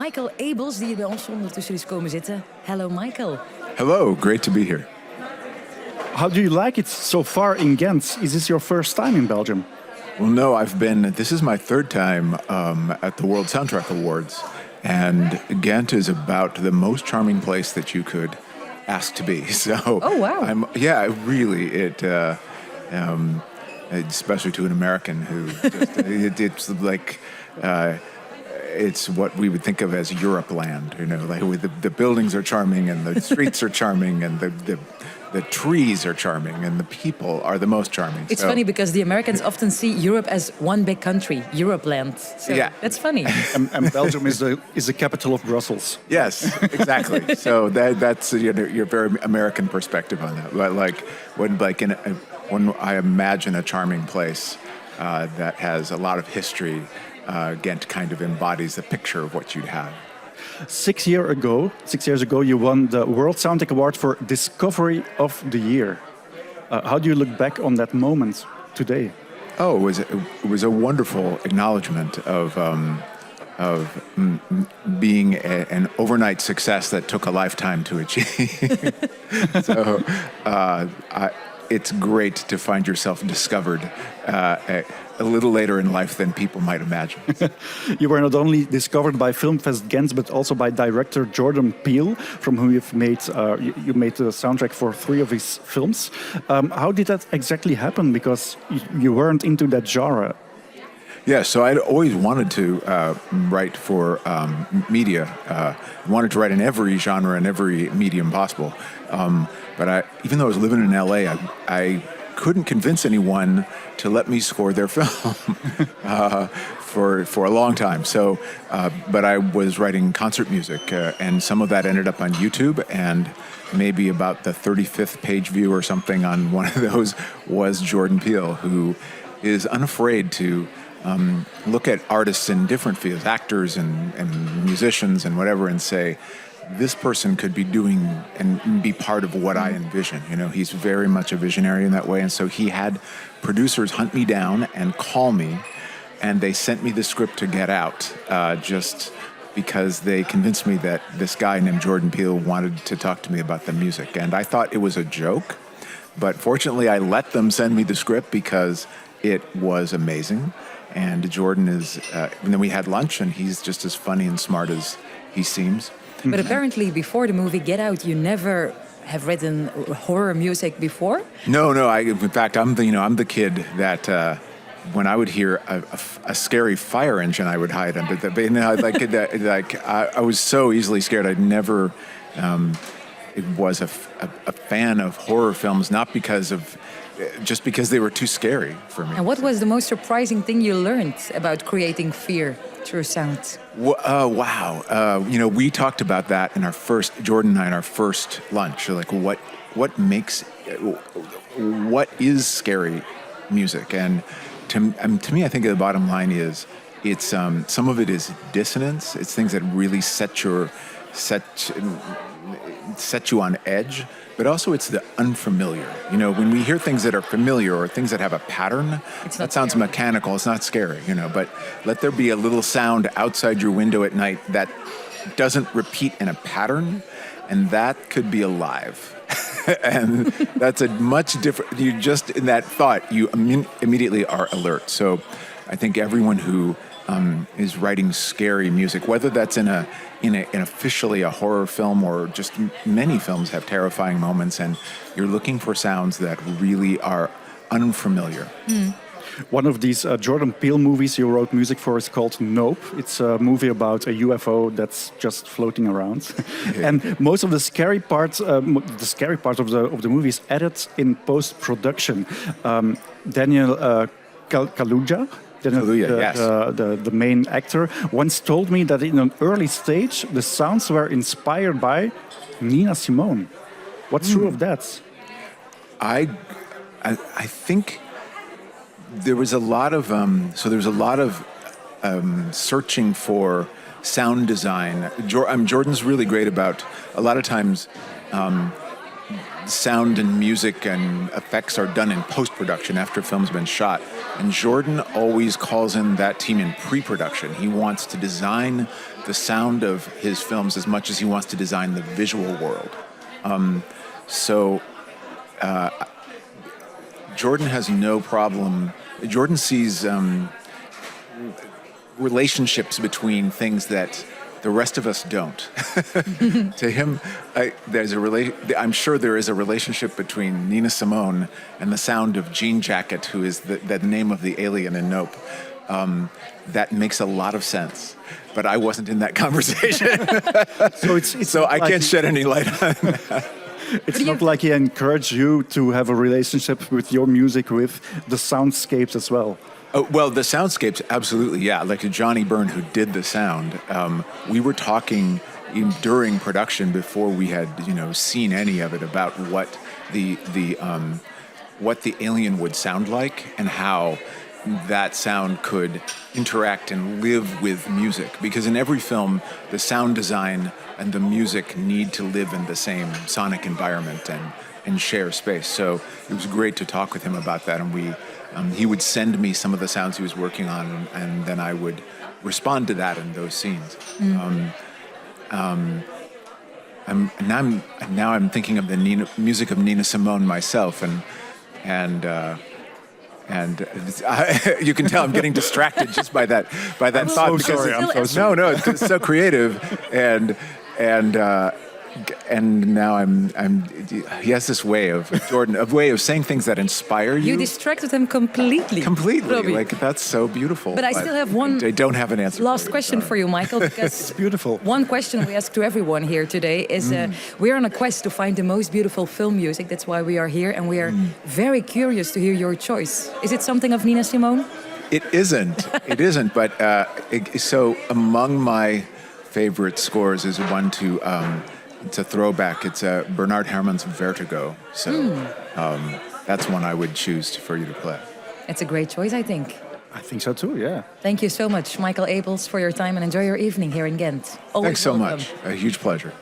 Michael Abels, die bij ons ondertussen is komen zitten. Hello, Michael. Hello, great to be here. How do you like it so far in Ghent? Is this your first time in Belgium? Well, no, this is my third time at the World Soundtrack Awards. And Ghent is about the most charming place that you could ask to be. So, oh, wow. Especially to an American who it's like... it's what we would think of as Europe land, like with the buildings are charming and the streets are charming and the trees are charming and the people are the most charming. It's funny because the Americans often see Europe as one big country, Europe land. So yeah. That's funny. and Belgium is the capital of Brussels. Yes, exactly. So that's your very American perspective on that. But when I imagine a charming place that has a lot of history, Ghent kind of embodies the picture of what you'd have. 6 years ago, you won the World Soundtrack Award for Discovery of the Year. How do you look back on that moment today? Oh, it was a wonderful acknowledgement of being an overnight success that took a lifetime to achieve. So it's great to find yourself discovered a little later in life than people might imagine. You were not only discovered by Film Fest Gent, but also by director Jordan Peele, from whom you made the soundtrack for 3 of his films. How did that exactly happen? Because you weren't into that genre. Yeah, so I'd always wanted to write for media. Wanted to write in every genre and every medium possible. But even though I was living in LA, I couldn't convince anyone to let me score their film for a long time. So, but I was writing concert music, and some of that ended up on YouTube, and maybe about the 35th page view or something on one of those was Jordan Peele, who is unafraid to look at artists in different fields, actors and musicians and whatever, and say, this person could be doing and be part of what I envision. He's very much a visionary in that way. And so he had producers hunt me down and call me, and they sent me the script to Get Out just because they convinced me that this guy named Jordan Peele wanted to talk to me about the music. And I thought it was a joke, but fortunately I let them send me the script because it was amazing. And Jordan and then we had lunch, and he's just as funny and smart as he seems. But apparently, before the movie Get Out, you never have written horror music before. No. In fact, I'm the kid that when I would hear a scary fire engine, I would hide under the. I was so easily scared. I'd never was a fan of horror films, not because of. Just because they were too scary for me. And what was the most surprising thing you learned about creating fear through sound? Wow. We talked about that in Jordan and I, in our first lunch. Like, what is scary music? And to me, I think the bottom line is, it's some of it is dissonance. It's things that really set you on edge. But also it's the unfamiliar. When we hear things that are familiar or things that have a pattern, that sounds mechanical, it's not scary, But let there be a little sound outside your window at night that doesn't repeat in a pattern, and that could be alive. And that's a much different, in that thought, you immediately are alert. So I think everyone who is writing scary music, whether that's in officially a horror film or just many films have terrifying moments, and you're looking for sounds that really are unfamiliar. One of these Jordan Peele movies you wrote music for is called Nope. It's a movie about a UFO that's just floating around. And most of the scary parts of the movie is added in post-production. Daniel Kaluuya, the main actor, once told me that in an early stage the sounds were inspired by Nina Simone. What's true of that? I think there was a lot of searching for sound design. Jordan's really great about a lot of times. Sound and music and effects are done in post-production after a film's been shot. And Jordan always calls in that team in pre-production. He wants to design the sound of his films as much as he wants to design the visual world. Jordan has no problem. Jordan sees relationships between things that the rest of us don't. To him, I'm sure there is a relationship between Nina Simone and the sound of Jean Jacket, who is the name of the alien in Nope. That makes a lot of sense. But I wasn't in that conversation. So I can't shed any light on that. It's not like he encouraged you to have a relationship with your music, with the soundscapes as well. Oh, well, the soundscapes, absolutely, yeah. Like Johnny Byrne, who did the sound, we were talking during production before we had, seen any of it about what the alien would sound like and how that sound could interact and live with music. Because in every film, the sound design and the music need to live in the same sonic environment and share space. So it was great to talk with him about that, and he would send me some of the sounds he was working on, and then I would respond to that in those scenes. Now I'm thinking of the music of Nina Simone myself, and you can tell I'm getting distracted just by that thought. So sorry, I'm so sorry. No, it's so creative, and now he has this way of saying things that inspire you. You distracted him completely. Robbie. Like, that's so beautiful. But I still have one. I don't have an answer. Last question for you, Michael, because It's beautiful. one question we ask to everyone here today is we're on a quest to find the most beautiful film music. That's why we are here, and we are very curious to hear your choice. Is it something of Nina Simone? It isn't. But so among my favorite scores is one to. It's a throwback. It's Bernard Herrmann's Vertigo. So that's one I would choose for you to play. It's a great choice, I think. I think so too, yeah. Thank you so much, Michael Abels, for your time, and enjoy your evening here in Ghent. Always Thanks so welcome. much. A huge pleasure.